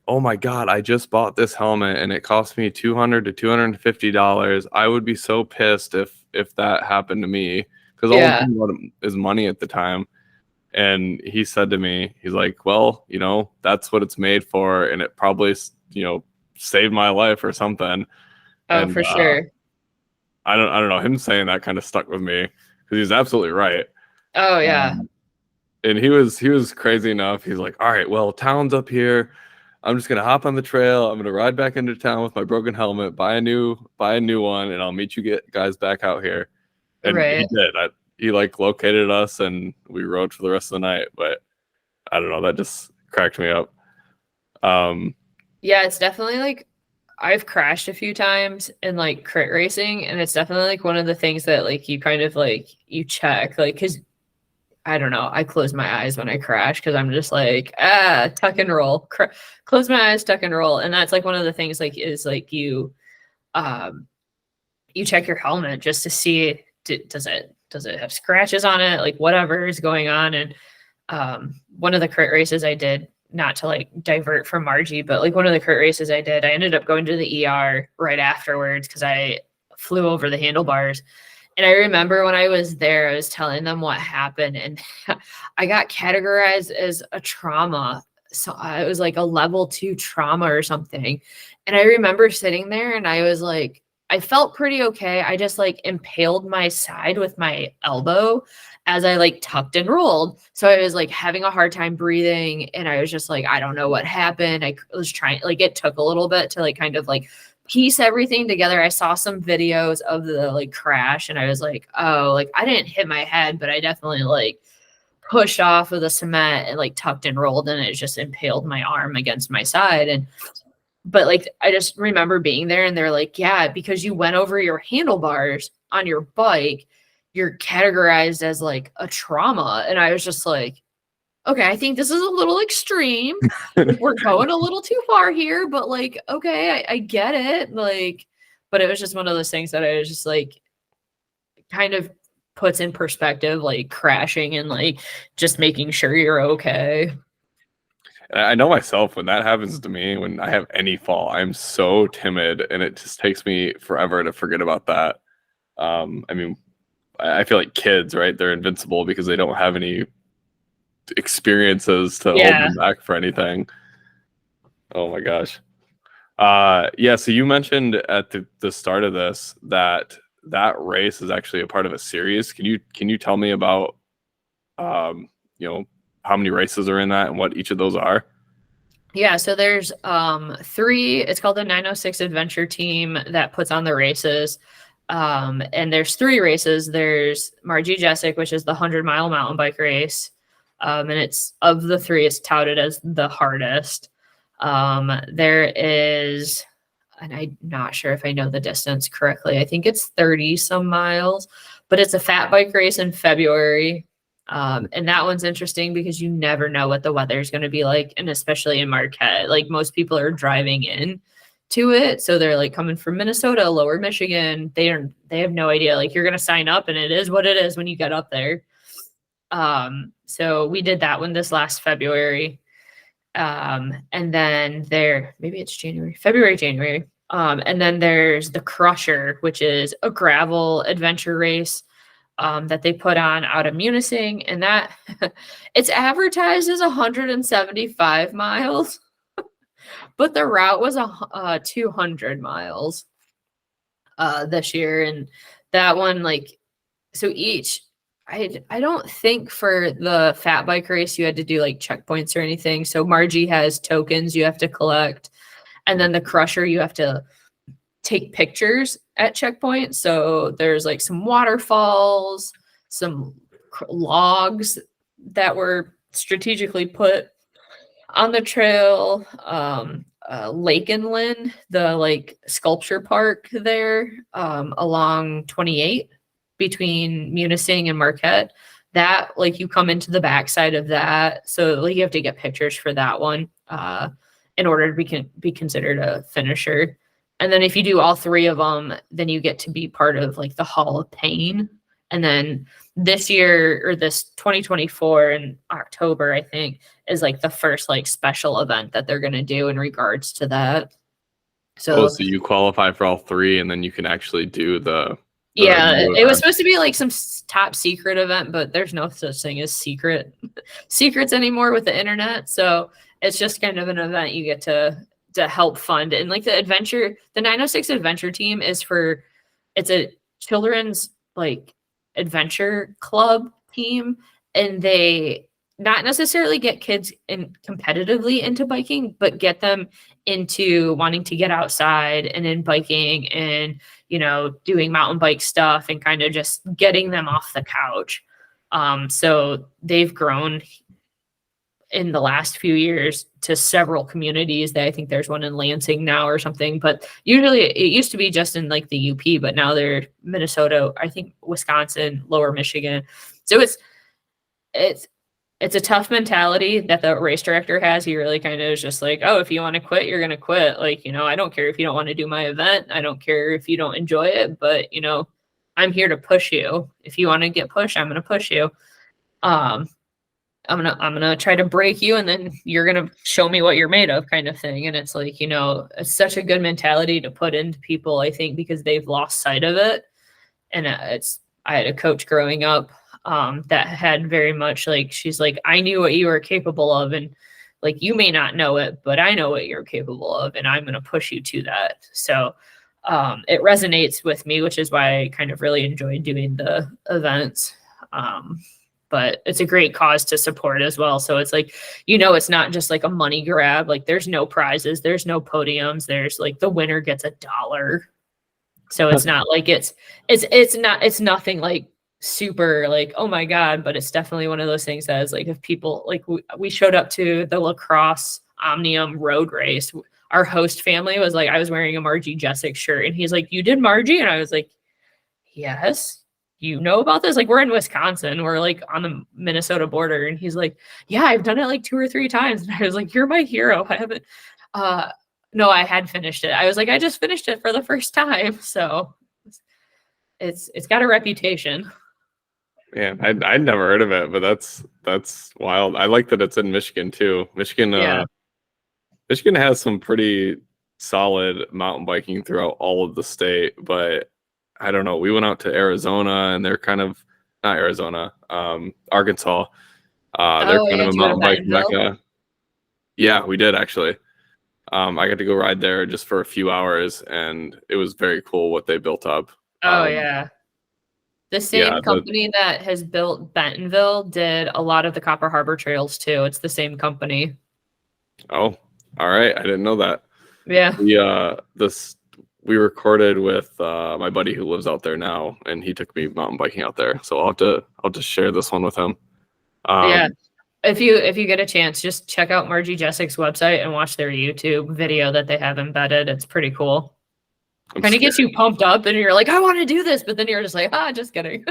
oh my God, I just bought this helmet and it cost me $200 to $250. I would be so pissed if that happened to me, because all I thing about is money at the time. And he said to me, he's like, well, that's what it's made for, and it probably, saved my life or something. Oh, and, for sure. I don't know. Him saying that kind of stuck with me, because he's absolutely right. Oh yeah. And he was crazy enough. He's like, all right, well, town's up here. I'm just gonna hop on the trail. I'm gonna ride back into town with my broken helmet, buy a new one, and I'll meet you guys back out here. And he did. He like located us, and we rode for the rest of the night. But I don't know. That just cracked me up. Yeah, it's definitely like, I've crashed a few times in like crit racing, and it's definitely like one of the things that like you kind of like you check, like, because I don't know, I close my eyes when I crash because I'm just like, tuck and roll, close my eyes, tuck and roll. And that's like one of the things like is like you check your helmet just to see does it have scratches on it, like whatever is going on. And one of the crit races I did, not to like divert from Marji, but like one of the crit races I did, I ended up going to the ER right afterwards because I flew over the handlebars. And I remember when I was there, I was telling them what happened, and I got categorized as a trauma. So it was like a level 2 trauma or something. And I remember sitting there, and I was like, I felt pretty okay. I just like impaled my side with my elbow as I like tucked and rolled. So I was like having a hard time breathing, and I was just like, I don't know what happened. I was trying, like, it took a little bit to like kind of like piece everything together. I saw some videos of the like crash, and I was like, oh, like I didn't hit my head, but I definitely like pushed off of the cement and like tucked and rolled, and it just impaled my arm against my side. And But like, I just remember being there and they're like, yeah, because you went over your handlebars on your bike, you're categorized as like a trauma. And I was just like, okay, I think this is a little extreme. Like, we're going a little too far here, but like, okay, I get it. Like, but it was just one of those things that I was just like, kind of puts in perspective, like crashing and like just making sure you're okay. I know myself when that happens to me, when I have any fall, I'm so timid and it just takes me forever to forget about that. I mean, I feel like kids, right? They're invincible because they don't have any experiences to hold Yeah. them back for anything. Oh my gosh. Yeah, so you mentioned at the start of this that race is actually a part of a series. Can you tell me about you know, how many races are in that and what each of those are? Yeah, so there's 3, it's called the 906 Adventure Team that puts on the races. And there's 3 races. There's Marji Gesick, which is the 100-mile mountain bike race. And it's, of the 3, it's touted as the hardest. There is, and I'm not sure if I know the distance correctly. I think it's 30 some miles, but it's a fat bike race in February. And that one's interesting because you never know what the weather is going to be like. And especially in Marquette, like most people are driving in to it. So they're like coming from Minnesota, lower Michigan. They have no idea. Like, you're going to sign up and it is what it is when you get up there. So we did that one this last February. And then maybe it's January. And then there's the Crusher, which is a gravel adventure race that they put on out of Munising, and that it's advertised as 175 miles, but the route was 200 miles this year. And that one, like, so each, I don't think for the fat bike race you had to do like checkpoints or anything. So Margie has tokens you have to collect, and then the Crusher you have to take pictures at checkpoints. So there's like some waterfalls, some logs that were strategically put on the trail. Lake Inland, the like sculpture park there, along 28 between Munising and Marquette. That, like, you come into the backside of that, so like you have to get pictures for that one in order to be considered a finisher. And then if you do all 3 of them, then you get to be part of like the Hall of Pain. And then this year, or this 2024 in October, I think, is like the first like special event that they're going to do in regards to that. So You qualify for all 3 and then you can actually do the yeah, new it was event. supposed to be like some top secret event, but there's no such thing as secrets anymore with the internet. So it's just kind of an event you get to help fund. And like the 906 Adventure Team it's a children's like adventure club team, and they not necessarily get kids competitively into biking, but get them into wanting to get outside and in biking and, doing mountain bike stuff and kind of just getting them off the couch. So they've grown in the last few years to several communities. I think there's one in Lansing now or something, but usually it used to be just in like the UP, but now they're Minnesota, I think Wisconsin, lower Michigan. So it's a tough mentality that the race director has. He really kind of is just like, oh, if you want to quit, you're going to quit. Like, I don't care if you don't want to do my event. I don't care if you don't enjoy it, but I'm here to push you. If you want to get pushed, I'm going to push you. I'm gonna try to break you, and then you're gonna show me what you're made of, kind of thing. And it's like, it's such a good mentality to put into people, I think, because they've lost sight of it. And I had a coach growing up that had very much like, she's like, I knew what you were capable of, and like, you may not know it, but I know what you're capable of, and I'm gonna push you to that. So it resonates with me, which is why I kind of really enjoyed doing the events. But it's a great cause to support as well. So it's like, it's not just like a money grab. Like, there's no prizes, there's no podiums. There's like, the winner gets $1. So it's not like it's nothing like super like, oh my God, but it's definitely one of those things that is like, if people like, we showed up to the lacrosse Omnium road race. our host family was like, I was wearing a Marji Gesick shirt, and he's like, "You did Marji?" And I was like, "Yes." You know about this? Like, we're in Wisconsin, we're like on the Minnesota border. And he's like, "Yeah, I've done it like 2 or 3 times." And I was like, "You're my hero." I haven't, no, I had finished it. I was like, I just finished it for the first time. So it's got a reputation. Man, I'd never heard of it, but that's wild. I like that it's in Michigan too. Yeah. Michigan has some pretty solid mountain biking throughout all of the state, but I don't know. We went out to Arizona, and they're kind of not Arizona, Arkansas. They're Oh kind yeah, of a did you go to mountain bike Bentonville? mecca. Yeah, we did actually. I got to go ride there just for a few hours, and it was very cool what they built up. Oh yeah. The Yeah, same company that has built Bentonville did a lot of the Copper Harbor trails too. It's the same company. oh, all right. I didn't know that. Yeah. We recorded with my buddy who lives out there now, and he took me mountain biking out there. So I'll just share this one with him. Yeah. If you get a chance, just check out Marji Gesick's website and watch their YouTube video that they have embedded. It's pretty cool. Kind of gets you pumped up, and you're like, I want to do this, but then you're just like, just kidding.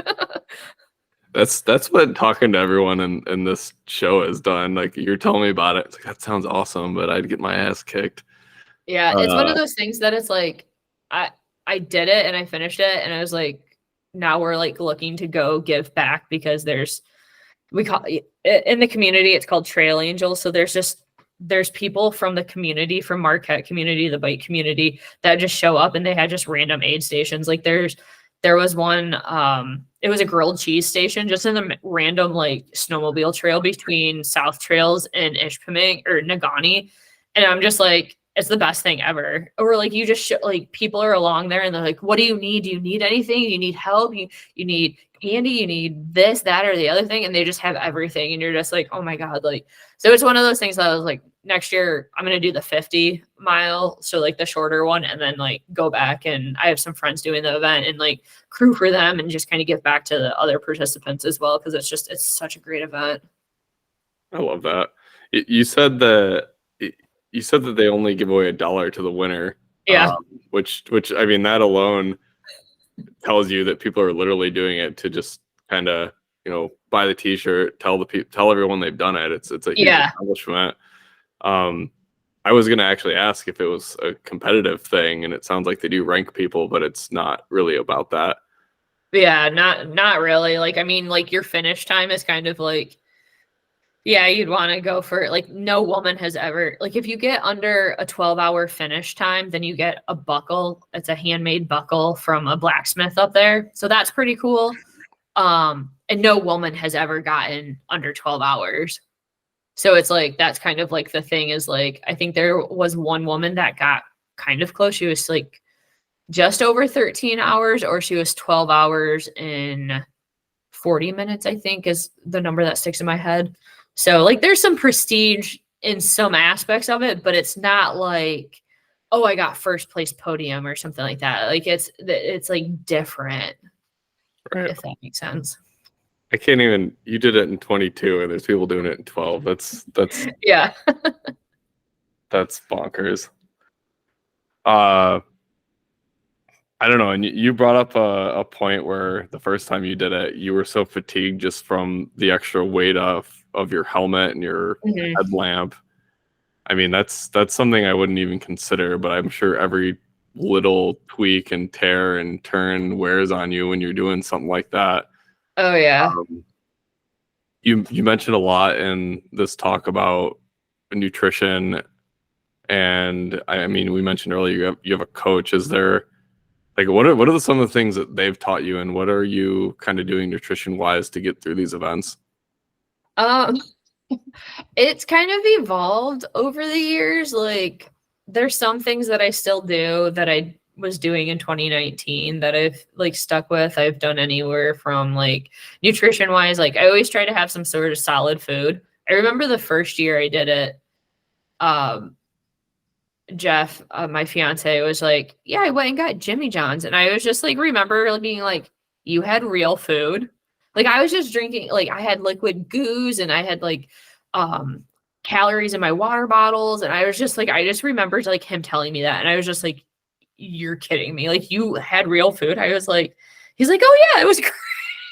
That's what talking to everyone in this show has done. Like, you're telling me about it. It's like, that sounds awesome, but I'd get my ass kicked. Yeah, it's one of those things that it's like, I did it and I finished it, and I was like, now we're like looking to go give back, because we call in the community, it's called Trail Angels. So there's people from the community, from Marquette community, the bike community, that just show up, and they had just random aid stations. Like there was one, it was a grilled cheese station just in the random like snowmobile trail between South Trails and Ishpeming or Nagani. And I'm just like, it's the best thing ever. Or like, you just like, people are along there and they're like, what do you need? Do you need anything? You need help? You need candy? You need this, that, or the other thing? And they just have everything. And you're just like, oh my God. Like, so it's one of those things that I was like, next year I'm going to do the 50 mile. So like the shorter one, and then like go back, and I have some friends doing the event and like crew for them, and just kind of give back to the other participants as well. Cause it's such a great event. I love that. You said that they only give away $1 to the winner. Yeah. Which I mean, that alone tells you that people are literally doing it to just kind of, buy the T-shirt, tell everyone they've done it. It's a huge accomplishment. I was gonna actually ask if it was a competitive thing, and it sounds like they do rank people, but it's not really about that. Yeah, not really. Like, I mean, like your finish time is kind of like, yeah, you'd want to go for it. Like, no woman has ever, like, if you get under a 12-hour finish time, then you get a buckle. It's a handmade buckle from a blacksmith up there. So that's pretty cool. And no woman has ever gotten under 12 hours. So it's like, that's kind of like the thing is like, I think there was one woman that got kind of close. She was like just over 13 hours, or she was 12 hours in 40 minutes, I think is the number that sticks in my head. So like there's some prestige in some aspects of it, but it's not like, oh, I got first place podium or something like that. Like it's like different, Right. if that makes sense. I can't even, you did it in 22 and there's people doing it in 12. That's Yeah. that's bonkers. I don't know. And you brought up a point where the first time you did it, you were so fatigued just from the extra weight of your helmet and your headlamp. I mean, that's something I wouldn't even consider, but I'm sure every little tweak and tear and turn wears on you when you're doing something like that. Oh yeah. You mentioned a lot in this talk about nutrition, and I mean, we mentioned earlier you have a coach. Is there, like, what are some of the things that they've taught you, and what are you kind of doing nutrition wise to get through these events? It's kind of evolved over the years. Like there's some things that I still do that I was doing in 2019 that I've like stuck with. I've done anywhere from like nutrition wise, like I always try to have some sort of solid food. I remember the first year I did it, Jeff, my fiance, was like, yeah, I went and got Jimmy John's. And I was just like, remember being like, you had real food. Like I was just drinking, like I had liquid goos, and I had like calories in my water bottles. And I was just like, I just remembered like him telling me that. And I was just like, you're kidding me. Like, you had real food. I was like, he's like, oh yeah, it was great.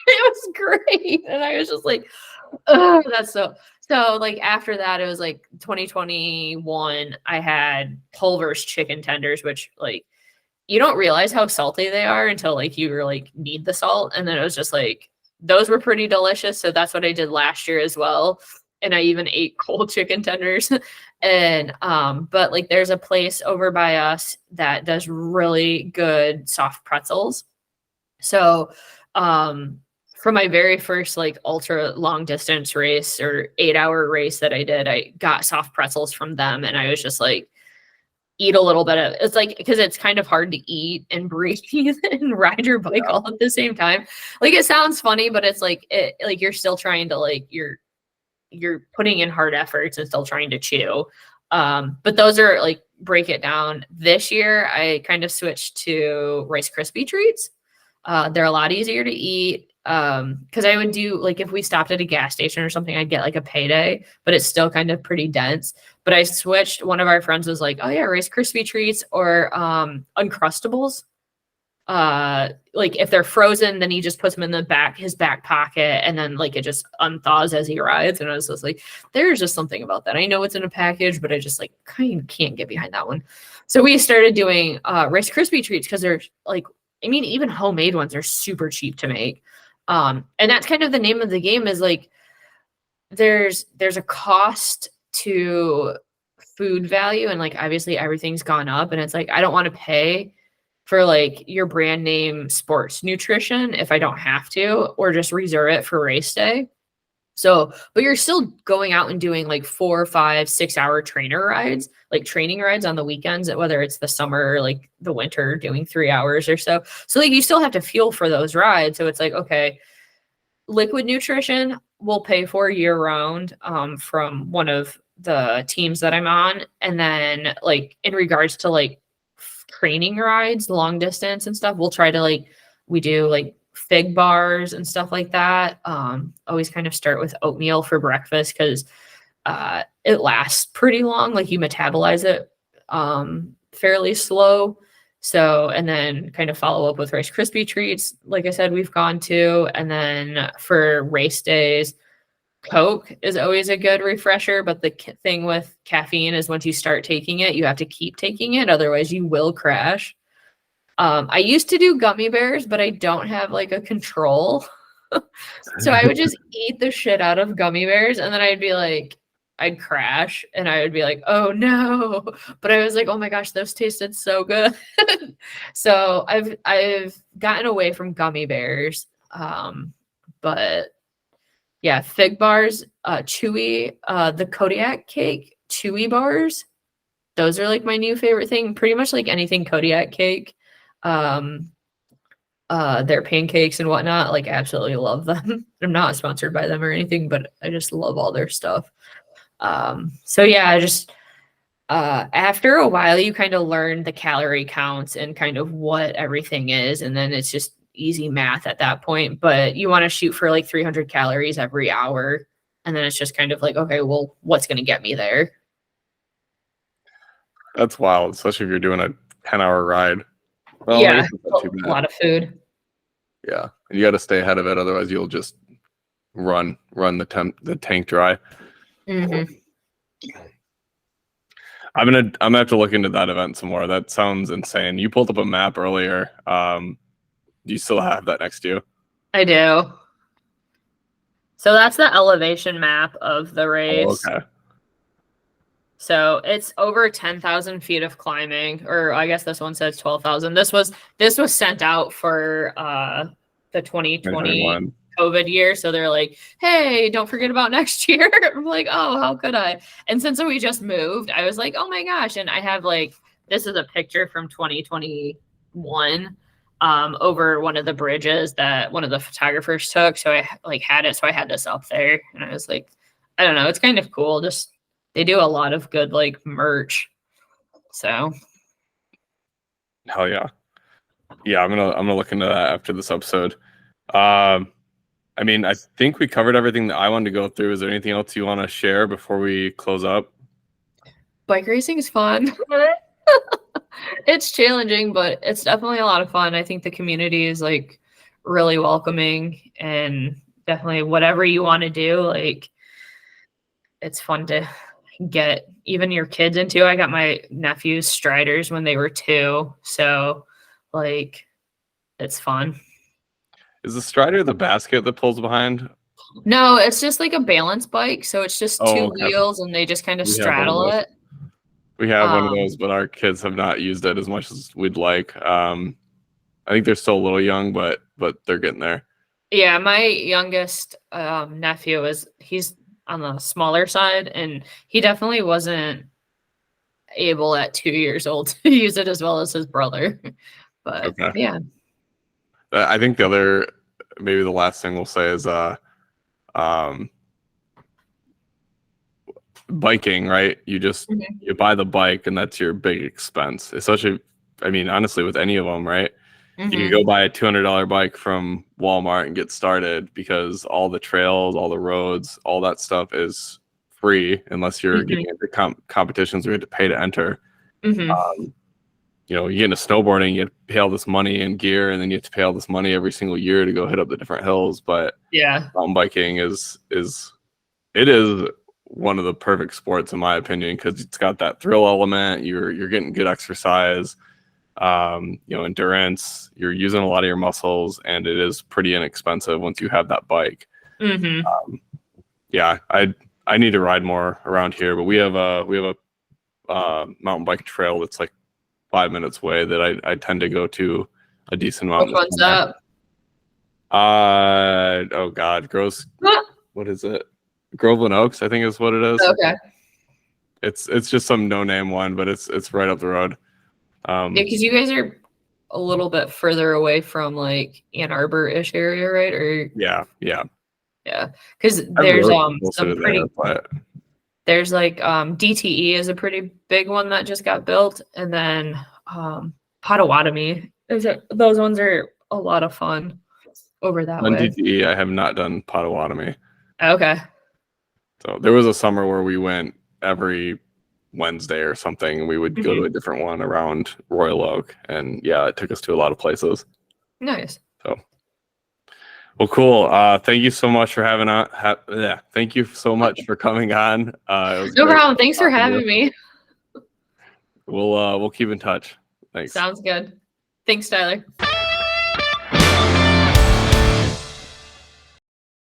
It was great. And I was just like, oh, that's so like after that, it was like 2021, I had Culver's chicken tenders, which like you don't realize how salty they are until like you like need the salt. And then it was just like those were pretty delicious. So that's what I did last year as well. And I even ate cold chicken tenders. And but like there's a place over by us that does really good soft pretzels. So for my very first like ultra long distance race or 8-hour race that I did, I got soft pretzels from them. And I was just like, eat a little bit of it's like because it's kind of hard to eat and breathe and ride your bike all at the same time. Like it sounds funny, but it's like it like you're still trying to like you're putting in hard efforts and still trying to chew. But those are like break it down. This year I kind of switched to Rice Krispie treats. They're a lot easier to eat. Because I would do like if we stopped at a gas station or something, I'd get like a payday, but it's still kind of pretty dense. But I switched. One of our friends was like, "Oh yeah, Rice Krispie treats or Uncrustables." Like if they're frozen, then he just puts them in his back pocket, and then like it just unthaws as he rides. And I was just like, there's just something about that. I know it's in a package, but I just like kind of can't get behind that one. So we started doing Rice Krispie treats because they're like, I mean, even homemade ones are super cheap to make. And that's kind of the name of the game is like there's a cost to food value, and like obviously everything's gone up, and it's like I don't want to pay for like your brand name sports nutrition if I don't have to, or just reserve it for race day. So, but you're still going out and doing like 4, 5, 6 hour trainer rides, like training rides on the weekends, whether it's the summer or like the winter, doing 3 hours or so. So, like, you still have to fuel for those rides. So, it's like, okay, liquid nutrition we'll pay for year round from one of the teams that I'm on. And then, like, in regards to like training rides, long distance and stuff, we'll try to like, we do like fig bars and stuff like that. Always kind of start with oatmeal for breakfast because it lasts pretty long. Like you metabolize it fairly slow. So, and then kind of follow up with Rice Krispie treats. Like I said, we've gone to, and then for race days, Coke is always a good refresher. But the thing with caffeine is once you start taking it, you have to keep taking it. Otherwise you will crash. I used to do gummy bears, but I don't have like a control. So I would just eat the shit out of gummy bears and then I'd be like, I'd crash and I would be like, oh no. But I was like, oh my gosh, those tasted so good. So I've gotten away from gummy bears. But yeah, fig bars, chewy, the Kodiak cake, chewy bars. Those are like my new favorite thing. Pretty much like anything Kodiak cake. Their pancakes and whatnot, like absolutely love them. I'm not sponsored by them or anything, but I just love all their stuff. So yeah, I just after a while you kind of learn the calorie counts and kind of what everything is, and then it's just easy math at that point. But you want to shoot for like 300 calories every hour, and then it's just kind of like, okay, well, what's going to get me there? That's wild, especially if you're doing a 10-hour ride. Well, I Yeah, guess it's not too a bad. lot of food. Yeah, and you got to stay ahead of it, otherwise you'll just run the tank dry. Mm-hmm. I'm gonna have to look into that event some more. That sounds insane. You pulled up a map earlier. Do you still have that next to you? I do. So that's the elevation map of the race. Oh, okay. So it's over 10,000 feet of climbing, or I guess this one says 12,000. This was sent out for the 2020 2021. COVID year. So they're like, hey, don't forget about next year. I'm like, oh, how could I? And since we just moved, I was like, oh my gosh. And I have like, this is a picture from 2021 over one of the bridges that one of the photographers took. So I like had it. So I had this up there and I was like, I don't know. It's kind of cool. Just, they do a lot of good like merch. So Hell yeah. Yeah, I'm gonna look into that after this episode. I I mean, I think we covered everything that I wanted to go through. Is there anything else you want to share before we close up? Bike racing is fun. It's challenging, but it's definitely a lot of fun. I think the community is like really welcoming and definitely whatever you want to do, like it's fun to get even your kids into. I got my nephews striders when they were 2, so like it's fun. Is the Strider the basket that pulls behind? No, it's just like a balance bike, so it's just Oh, 2 okay. wheels and they just kind of We have one of straddle those. it. We have one of Um, those, but our kids have not used it as much as we'd like. I think they're still a little young, but they're getting there. yeah, my youngest nephew he's on the smaller side, and he definitely wasn't able at 2 years old to use it as well as his brother. But Okay. yeah. I think maybe the last thing we'll say is um, biking, right? Mhm. You buy the bike and that's your big expense. Especially, I mean, honestly, with any of them, right? You can go Mhm. buy a $200 bike from Walmart and get started because all the trails, all the roads, all that stuff is free unless you're Mhm. getting into competitions where you have to pay to enter. Mhm. Um, you get into snowboarding, you have to pay all this money in gear, and then you have to pay all this money every single year to go hit up the different hills. But Yeah. mountain biking is one of the perfect sports in my opinion because it's got that thrill element. You're getting good exercise, endurance. You're using a lot of your muscles, and it is pretty inexpensive once you have that bike. Mhm. Yeah, I need to ride more around here, but we have a mountain bike trail that's like 5 minutes away that I tend to go to a decent amount Which in the one's summer. up? Oh God, what is it? Groveland Oaks, I think is what it is. Okay. It's just some no name one, but it's right up the road. Yeah, because you guys are a little bit further away from like Ann Arbor-ish area, right? Or Yeah, yeah. yeah, because I there's rode closer some to there, pretty but there's like DTE is a pretty big one that just got built, and then Potawatomi. Those ones are a lot of fun over that on way. DTE, I have not done Potawatomi. Okay. So there was a summer where we went every Wednesday or something, and we would go to Mhm. a different one around Royal Oak, and yeah, it took us to a lot of places. Nice. So, well, cool. Thank you so much for thank you so much for coming on. It was No great problem. Thanks for talking to you. having me. We'll keep in touch. Thanks. Sounds good. Thanks, Tyler.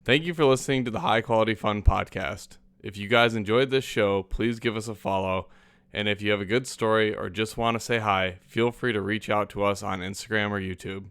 Thank you for listening to the High Quality Fun podcast. If you guys enjoyed this show, please give us a follow. And if you have a good story or just want to say hi, feel free to reach out to us on Instagram or YouTube.